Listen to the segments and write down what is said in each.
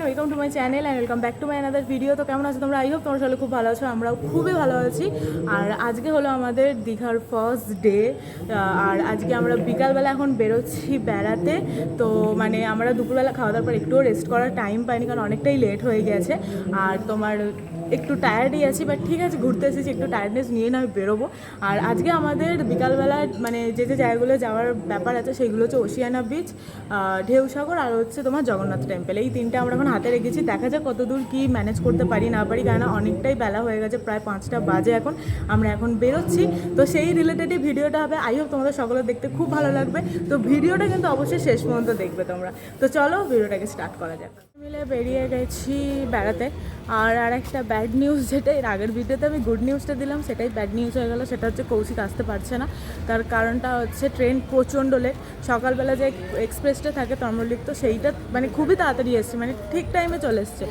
Welcome to my channel and welcome back to my another video. তো কেমন আছো তোমরা? আই হোপ তোমরা সকলে খুব ভালো আছো, আমরাও খুবই ভালো আছি। আর আজকে হলো আমাদের দীঘার ফার্স্ট ডে। আর আজকে আমরা বিকালবেলা এখন বেরোচ্ছি বেড়াতে। তো মানে আমরা দুপুরবেলা খাওয়া দাওয়ার পর একটুও রেস্ট করার টাইম পাইনি, কারণ অনেকটাই লেট হয়ে গেছে। আর তোমার একটু টায়ার্ডই আছি, বাট ঠিক আছে, ঘুরতে এসেছি, একটু টায়ার্ডনেস নিয়ে না বেরোবো। আর আজকে আমাদের বিকালবেলা মানে যে যে জায়গাগুলো যাওয়ার ব্যাপার আছে সেগুলো হচ্ছে ওশিয়ানা বিচ, ঢেউসাগর, আর হচ্ছে তোমার জগন্নাথ টেম্পল। এই তিনটে আমরা এখন হাতে রেখেছি। দেখা যাক কতদূর কি ম্যানেজ করতে পারি না পারি, কেননা অনেকটাই বেলা হয়ে গেছে, প্রায় 5টা বাজে এখন। আমরা এখন বেরোচ্ছি, তো সেই রিলেটেডই ভিডিওটা হবে। আই হোপ তোমাদের সকলে দেখতে খুব ভালো লাগবে। তো ভিডিওটা কিন্তু অবশ্যই শেষ পর্যন্ত দেখবে তোমরা। তো চলো ভিডিওটাকে স্টার্ট করা যাক। মিলে বেরিয়ে গেছি বেড়াতে। আর একটা ব্যাড নিউজ, যেটা এর আগের ভিডিওতে আমি গুড নিউজটা দিলাম, সেটাই ব্যাড নিউজ হয়ে গেলো। সেটা হচ্ছে কৌশিক আসতে পারছে না। তার কারণটা হচ্ছে ট্রেন প্রচণ্ড লেট। সকালবেলা যে এক্সপ্রেসটা থাকে তমরলিক, তো সেইটা মানে খুবই তাড়াতাড়ি এসছে, মানে ঠিক টাইমে চলে এসছে।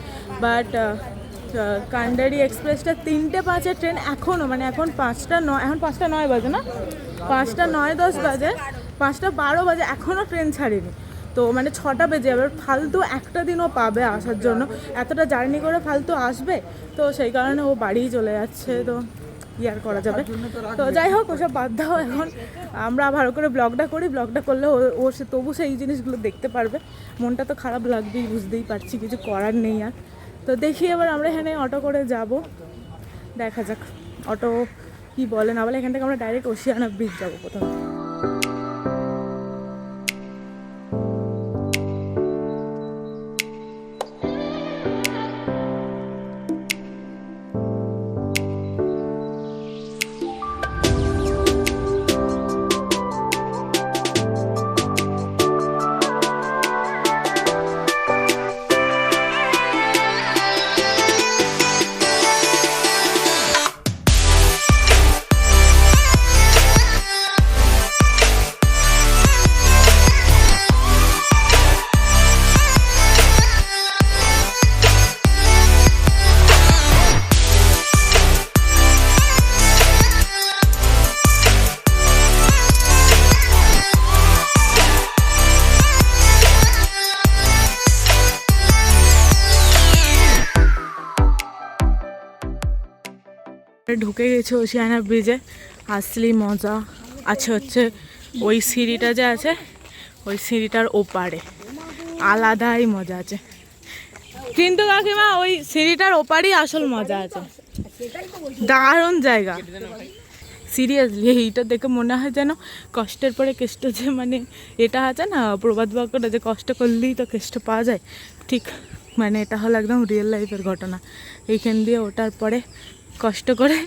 বাট কান্ডারি এক্সপ্রেসটা 3:05 ট্রেন এখনও, মানে এখন 5টা 9, এখন 5টা 9 বাজে না, 5টা 9-10 বাজে, 5টা 12 বাজে, এখনও ট্রেন ছাড়েনি। তো মানে 6টা বেজে যাবে, ফালতু একটা দিনও পাবে আসার জন্য, এতটা জার্নি করে ফালতু আসবে। তো সেই কারণে ও বাড়িই চলে যাচ্ছে। তো আর করা যাবে। তো যাই হোক, ওসব বাদ দাও। এখন আমরা ভালো করে ব্লগটা করি, ব্লগটা করলে ও সে তবু সেই জিনিসগুলো দেখতে পারবে। মনটা তো খারাপ লাগবেই, বুঝতেই পারছি, কিছু করার নেই আর। তো দেখি এবার আমরা এখানে অটো করে যাব, দেখা যাক অটো কি বলে না বলে। এখান থেকে আমরা ডাইরেক্ট ওশিয়ানা বিচ যাবো প্রথমে। ঢুকে গেছে ওশিয়ানা ব্রিজে। আসলি মজা আছে হচ্ছে ওই সিঁড়িটা যে আছে, ওই সিঁড়িটার ওপারে আলাদাই মজা আছে। কিন্তু কাকিমা, ওই সিঁড়িটার ওপারই আসল মজা আছে, দারুণ জায়গা। সিরিয়াসলি এইটা দেখে মনে হয় যেন কষ্টের পরে কেষ্ট, যে মানে এটা আছে না প্রবাদ বাক্যটা, যে কষ্ট করলেই তো কেষ্ট পাওয়া যায়, ঠিক মানে এটা হলো একদম রিয়েল লাইফের ঘটনা। এইখান দিয়ে ওঠার পরে কষ্ট করে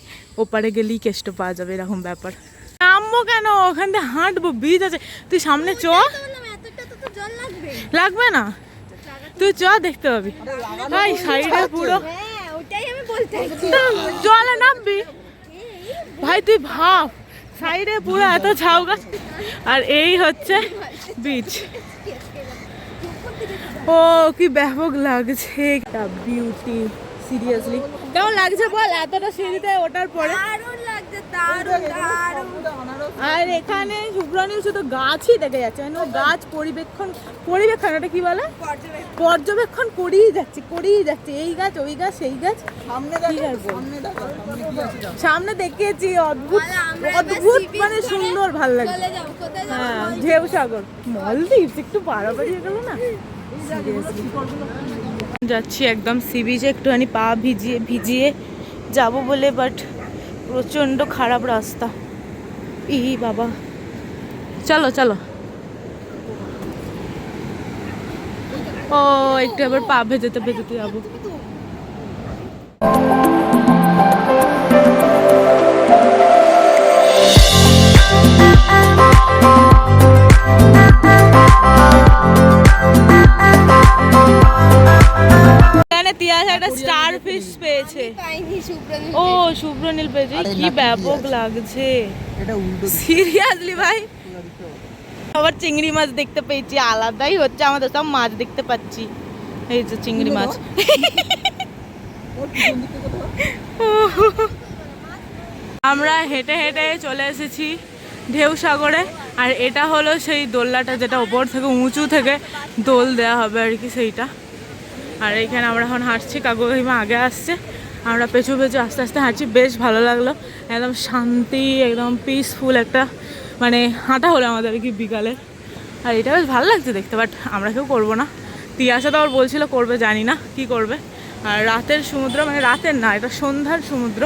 ওপারে গেলেই কেষ্ট পাওয়া যাবে, এরকম ব্যাপার। নামবো কেন, ওখান দিয়ে হাঁটবো, বীজ আছে। তুই সামনে চ, লাগবে না, তুই চ, দেখতে পাবি। ভাই সাইডে পুরো জলে নামবি, ভাই তুই ভাব, সাইডে পুরো এত ঝাউ গাছ, আর এই হচ্ছে বিচ। ও কি ব্যাপক লাগছে, একটা বিউটি। সিরিয়াসলি কেমন লাগছে বল এতটা সিঁড়িতে ওঠার পরে? আর এখানে শুভ্রনীল শুধু গাছই দেখে যাচ্ছে, মানে ও গাছ পরিবেক্ষণ এটা কি বলে, পর্যবেক্ষণ করেই যাচ্ছে, এই গাছ ওই গাছ সেই গাছ। সামনে দেখিয়েছি, অদ্ভুত মানে সুন্দর, ভালো লাগছে। হ্যাঁ, ঢেউসাগর, মলদ্বীপ একটু বাড়াবাড়ি হয়ে গেল না। যাচ্ছি একদম সি বিচে, একটুখানি পা ভিজিয়ে যাব বলে, বাট প্রচণ্ড খারাপ রাস্তা। ই বাবা, চলো চলো। ও একটু আবার পা ভেজাতে যাবো। স্টার ফিশ পেয়েছে, ও শুভ্রনীল পেয়েছে, কি ব্যাপক লাগছে সিরিয়াসলি ভাই। আবার চিংড়ি মাছ দেখতে পেয়েছি, আলাদাই হচ্ছে, আমাদের সব মাছ দেখতে পাচ্ছি। এই যে চিংড়ি মাছ। আমরা হেঁটে হেঁটে চলে এসেছি ঢেউসাগরে। আর এটা হলো সেই দোলনাটা, যেটা ওপর থেকে উঁচু থেকে দোল দেওয়া হবে আর কি, সেইটা। আর এইখানে আমরা এখন হাঁটছি, কাকু কাকিমা আগে আসছে, আমরা পেছু পেছু আস্তে আস্তে হাঁটছি। বেশ ভালো লাগলো, একদম শান্তি, একদম পিসফুল একটা মানে হাঁটা হলো আমাদের কি বিকালে। আর এটা বেশ ভালো লাগছে দেখতে, বাট আমরা কেউ করবো না। তিয়াসা তো আবার বলছিল করবে, জানি না কি করবে। আর রাতের সমুদ্র, মানে রাতের না, এটা সন্ধ্যার সমুদ্র,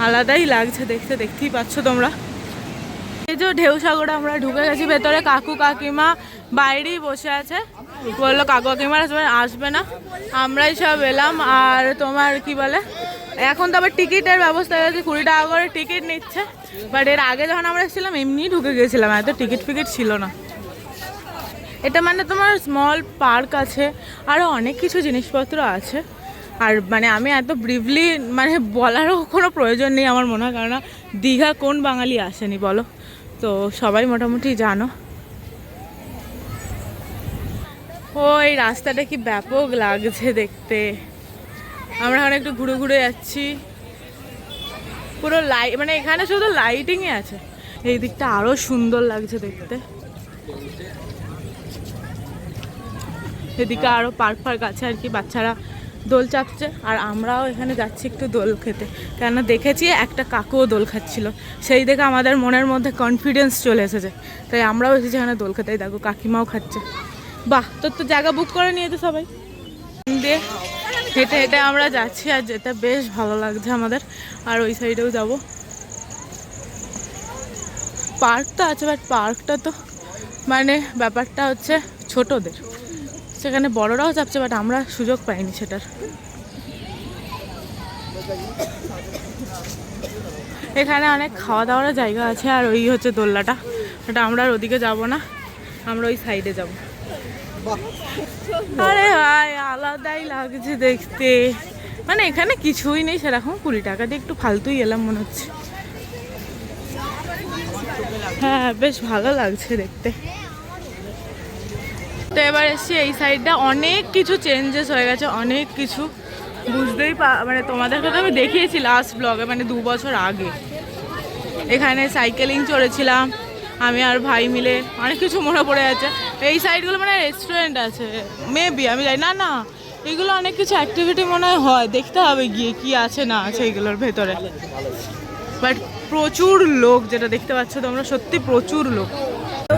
আলাদাই লাগছে দেখতে, দেখতেই পাচ্ছ তোমরা। এই যে ঢেউ সাগরে আমরা ঢুকে গেছি ভেতরে, কাকু কাকিমা বাইরেই বসে আছে, বললো কাকু কাকিমারা আসবে না, আমরাই সব এলাম। আর তোমার কি বলে, এখন তো আবার টিকিটের ব্যবস্থা হয়ে গেছে, 20 টাকা করে টিকিট নিচ্ছে। বাট এর আগে যখন আমরা এসেছিলাম এমনিই ঢুকে গেছিলাম, এত টিকিট ফিকিট ছিল না। এটা মানে তোমার স্মল পার্ক আছে, আরও অনেক কিছু জিনিসপত্র আছে। আর মানে আমি এত ব্রিফলি মানে বলারও কোনো প্রয়োজন নেই আমার মনে হয়, কারণ দীঘা কোন বাঙালি আসেনি বলো, তো সবাই মোটামুটি জানো। ওই রাস্তাটা কি ব্যাপক লাগছে দেখতে। আমরা এখন একটু ঘুরে ঘুরে যাচ্ছি, পুরো লাইট, মানে এখানে শুধু লাইটিংই আছে, এই দিকটা আরও সুন্দর লাগছে দেখতে। এদিকে আরও পার্ক ফার্ক আছে আর কি, বাচ্চারা দোল চাপছে। আর আমরাও এখানে যাচ্ছি একটু দোল খেতে, কেন দেখেছি একটা কাকুও দোল খাচ্ছিল, সেই দেখে আমাদের মনের মধ্যে কনফিডেন্স চলে এসেছে, তাই আমরাও এসেছি এখানে দোল খেতেই। দেখো কাকিমাও খাচ্ছে। বাহ, তোর তো জায়গা বুক করে নিয়ে তো সবাই দিয়ে হেঁটে হেঁটে আমরা যাচ্ছি, আর যেতে বেশ ভালো লাগছে আমাদের। আর ওই সাইডেও যাব, পার্ক তো আছে, বাট পার্কটা তো মানে ব্যাপারটা হচ্ছে ছোটদের, সেখানে বড়রাও চাপছে, বাট আমরা সুযোগ পাইনি সেটার। এখানে অনেক খাওয়া দাওয়ার জায়গা আছে, আর ওই হচ্ছে দোলনাটা, ওটা আমরা আর ওদিকে যাবো না, আমরা ওই সাইডে যাব। আরে ভাই আলাদাই লাগছে দেখতে, মানে এখানে কিছুই নেই সেরকম, 20 টাকা দিয়ে একটু ফালতুই এলাম মনে হচ্ছে। হ্যাঁ বেশ ভালো লাগছে দেখতে। তো এবার এসছি এই সাইডটা, অনেক কিছু চেঞ্জেস হয়ে গেছে, অনেক কিছু বুঝতেই মানে তোমাদের কথা আমি দেখিয়েছি লাস্ট ব্লগে, মানে 2 বছর আগে। এখানে সাইকেলিং চড়েছিলাম আমি আর ভাই মিলে, অনেক কিছু মনে পড়ে যাচ্ছে। এই সাইডগুলো মানে রেস্টুরেন্ট আছে মেবি, আমি জানি না, না এগুলো অনেক কিছু অ্যাক্টিভিটি মনে হয়, দেখতে হবে গিয়ে কি আছে না আছে এইগুলোর ভেতরে। বাট প্রচুর লোক, যেটা দেখতে পাচ্ছ তোমরা, সত্যি প্রচুর লোক।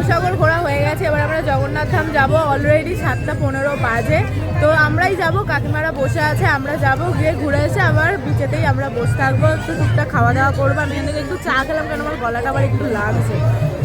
সাগর ঘোরা হয়ে গেছে, এবার আমরা জগন্নাথ ধাম যাবো। অলরেডি 7:15 বাজে, তো আমরাই যাব, কাকিমারা বসে আছে, আমরা যাব, গিয়ে ঘুরে এসে আবার বিচেতেই আমরা বসে থাকবো, একটু টুকটাক খাওয়া দাওয়া করবো। আমি এখান থেকে একটু চা খেলাম, কারণ আমার গলাটা আবার একটু লাগছে,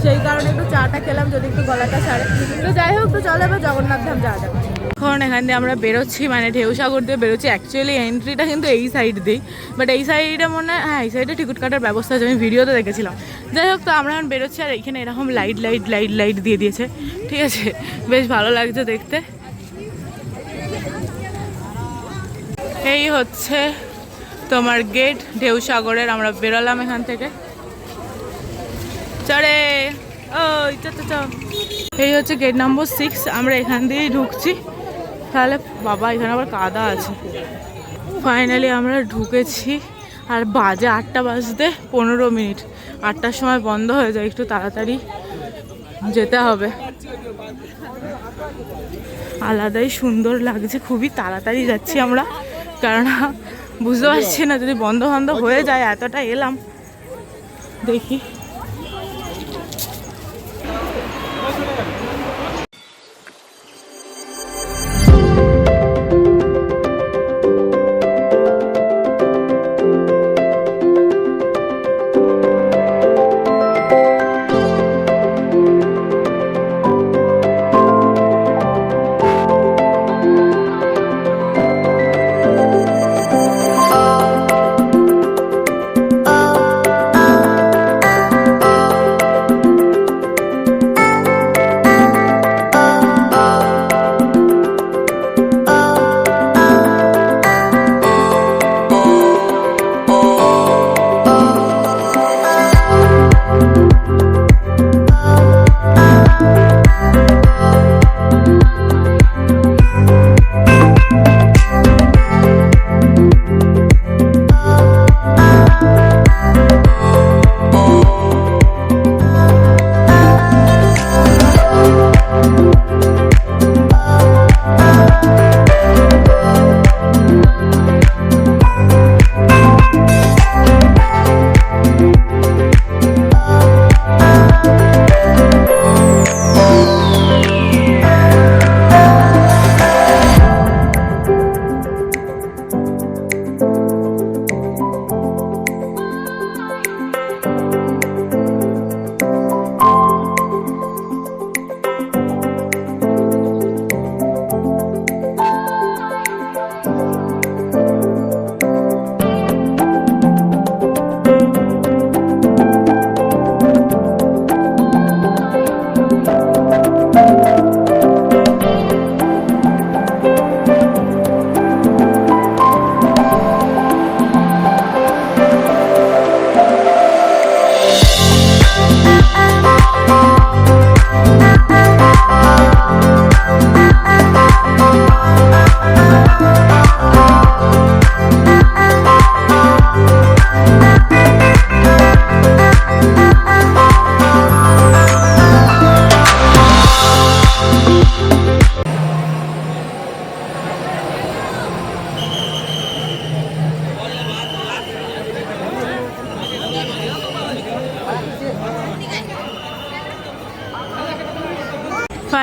সেই কারণে একটু চাটা খেলাম, যদি একটু গলাটা ছাড়ে। তো যাই হোক, তো চলো এবার জগন্নাথ ধাম যাওয়া যাবে। এখন এখান দিয়ে আমরা বেরোচ্ছি, মানে ঢেউ সাগর দিয়ে বেরোচ্ছি। অ্যাকচুয়ালি এন্ট্রিটা কিন্তু এই সাইড দিই, বাট এই সাইডে মনে হয়, হ্যাঁ এই সাইডে টিকিট কাটার ব্যবস্থা আছে, আমি ভিডিওতে দেখেছিলাম। যাই হোক, তো আমরা এখন বেরোচ্ছি, আর এখানে এরকম লাইট লাইট লাইট লাইট দিয়ে দিয়েছে, ঠিক আছে, বেশ ভালো লাগছে দেখতে। এই হচ্ছে তোমার গেট ঢেউ সাগরের, আমরা বেরোলাম এখান থেকে চড়ে। ওই এই হচ্ছে গেট নম্বর 6, আমরা এখান দিয়েই ঢুকছি। তাহলে বাবা এখানে আবার কাদা আছে। ফাইনালি আমরা ঢুকেছি, আর বাজে 8টা বাজতে 15 মিনিট, 8টার সময় বন্ধ হয়ে যায়, একটু তাড়াতাড়ি যেতে হবে। আলাদাই সুন্দর লাগছে, খুবই তাড়াতাড়ি যাচ্ছি আমরা, কারণ বুঝতে পারছি না যদি বন্ধ বন্ধ হয়ে যায়, এতটা এলাম দেখি।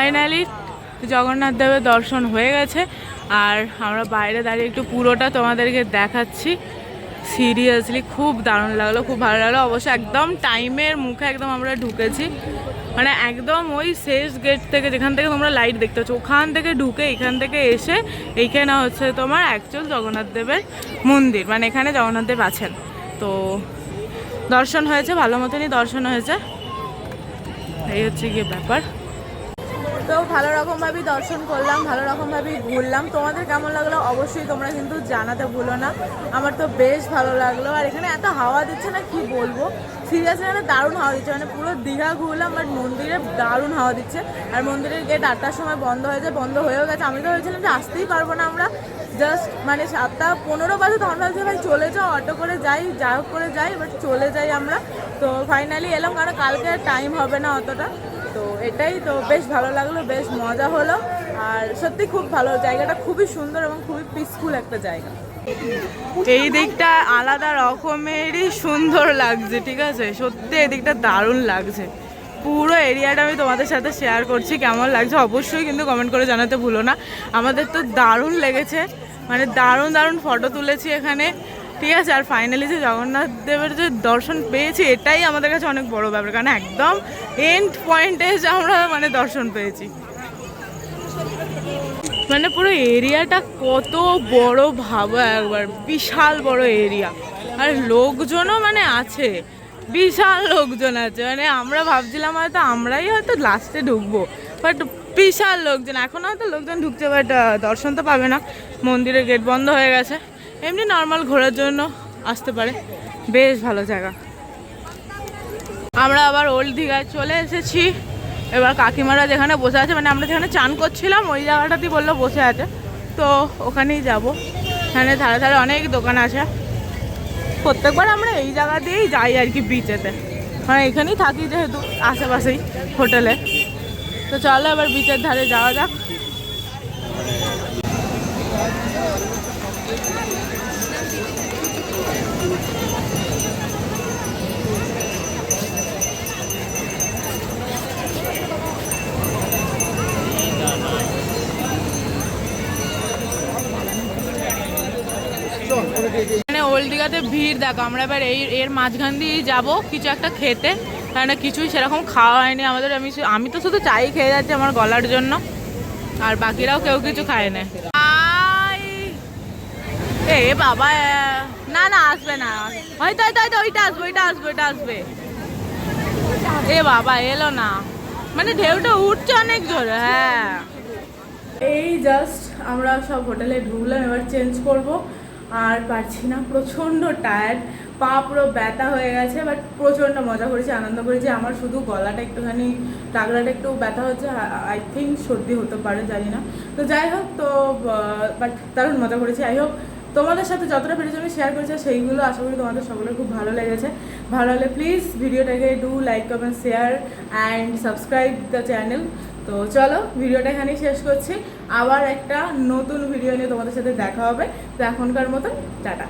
ফাইনালি জগন্নাথ দেবের দর্শন হয়ে গেছে। আর আমরা বাইরে দাঁড়িয়ে একটু পুরোটা তোমাদেরকে দেখাচ্ছি। সিরিয়াসলি খুব দারুণ লাগলো, খুব ভালো লাগলো। অবশ্য একদম টাইমের মুখে একদম আমরা ঢুকেছি, মানে একদম ওই শেষ গেট থেকে যেখান থেকে তোমরা লাইট দেখতে পাচ্ছ ওখান থেকে ঢুকে এখান থেকে এসে এইখানে হচ্ছে তোমার অ্যাকচুয়াল জগন্নাথ দেবের মন্দির, মানে এখানে জগন্নাথ দেব আছেন। তো দর্শন হয়েছে, ভালো মতনই দর্শন হয়েছে। এই হচ্ছে গিয়ে ব্যাপার। তো ভালো রকমভাবেই দর্শন করলাম, ভালো রকমভাবেই ঘুরলাম। তোমাদের কেমন লাগলো অবশ্যই তোমরা কিন্তু জানাতে ভুলো না। আমার তো বেশ ভালো লাগলো। আর এখানে এত হাওয়া দিচ্ছে না কি বলবো, সিরিয়াসলি এখানে দারুণ হাওয়া দিচ্ছে। মানে পুরো দীঘা ঘুরলাম বাট মন্দিরে দারুণ হাওয়া দিচ্ছে। আর মন্দিরের গেট 8টার সময় বন্ধ হয়েছে, বন্ধ হয়েও গেছে। আমি তো ভেবেছিলাম যে আসতেই পারবো না আমরা, জাস্ট মানে 7:15 বাজে তখন ভাবছি ভাই চলে যাও, অটো করে যাই, যা হোক করে যাই, বাট চলে যাই আমরা। তো ফাইনালি এলাম, কারণ কালকে টাইম হবে না অতটা। তো এটাই তো বেশ ভালো লাগলো, বেশ মজা হলো। আর সত্যি খুব ভালো, জায়গাটা খুবই সুন্দর এবং খুবই পিসফুল একটা জায়গা। এই দিকটা আলাদা রকমেরই সুন্দর লাগছে, ঠিক আছে, সত্যি এই দিকটা দারুণ লাগছে। পুরো এরিয়াটা আমি তোমাদের সাথে শেয়ার করছি, কেমন লাগছে অবশ্যই কিন্তু কমেন্ট করে জানাতে ভুলো না। আমাদের তো দারুণ লেগেছে, মানে দারুণ দারুণ ফটো তুলেছি এখানে, ঠিক আছে। আর ফাইনালি যে জগন্নাথ দেবের যে দর্শন পেয়েছি এটাই আমাদের কাছে অনেক বড় ব্যাপার, কারণ একদম এন্ড পয়েন্টে এসে আমরা মানে দর্শন পেয়েছি। মানে পুরো এরিয়াটা কত বড় ভাবো একবার, বিশাল বড় এরিয়া। আর লোকজনও মানে আছে, বিশাল লোকজন আছে। মানে আমরা ভাবছিলাম হয়তো আমরাই হয়তো লাস্টে ঢুকবো, বাট বিশাল লোকজন। এখন হয়তো লোকজন ঢুকছে, বাট দর্শন তো পাবে না, মন্দিরের গেট বন্ধ হয়ে গেছে। এমনি নর্মাল ঘোরার জন্য আসতে পারে, বেশ ভালো জায়গা। আমরা আবার ওল্ড দীঘায় চলে এসেছি। এবার কাকিমারা যেখানে বসে আছে, মানে আমরা যেখানে চান করছিলাম ওই জায়গাটাতেই বললো বসে আছে, তো ওখানেই যাব। এখানে ধারে ধারে অনেক দোকান আছে, প্রত্যেকবার আমরা এই জায়গা দিয়েই যাই আর কি বিচেতে, মানে এখানেই থাকি যেহেতু আশেপাশেই হোটেলে। তো চলো এবার বিচের ধারে যাওয়া যাক। মানে ওল্ড দীঘাতে ভিড় দেখো। আমরা এবার এর মাঝখান দিয়ে যাবো কিছু একটা খেতে, কারণ কিছুই সেরকম খাওয়া হয়নি আমাদের। আমি তো শুধু চাই খেয়ে যাচ্ছি আমার গলার জন্য, আর বাকিরাও কেউ কিছু খায় না। এ বাবা, না না আসবে না, হয়তো হয়তো ওইটা আসবে, ওইটা আসবে, ওইটা আসবে। এ বাবা এলো না, মানে ঢেউটা উঠছে অনেক জোরে। হ্যাঁ এই জাস্ট আমরা সব হোটেলে ঢুকলাম, এবার চেঞ্জ করব। আর পারছি না, প্রচণ্ড টায়ার্ড, পা পুরো ব্যথা হয়ে গেছে। বাট প্রচণ্ড মজা করেছি, আনন্দ করেছি। আমার শুধু গলাটা একটুখানি, টাগলাটা একটু ব্যথা হচ্ছে, আই থিঙ্ক সর্দি হতে পারে, জানি না। তো যাই হোক, তো বাট দারুণ মজা করেছি। আই হোপ তোমাদের সাথে যতটা পেরেছি আমি শেয়ার করেছি, সেইগুলো আশা করি তোমাদের সকলের খুব ভালো লেগেছে। ভালো হলে প্লিজ ভিডিওটাকে do like, comment, share and subscribe the channel. তো চলো ভিডিওটা এখানেই শেষ করছি, আবার একটা নতুন ভিডিও নিয়ে তোমাদের সাথে দেখা হবে। তো এখনকার মতন টাটা।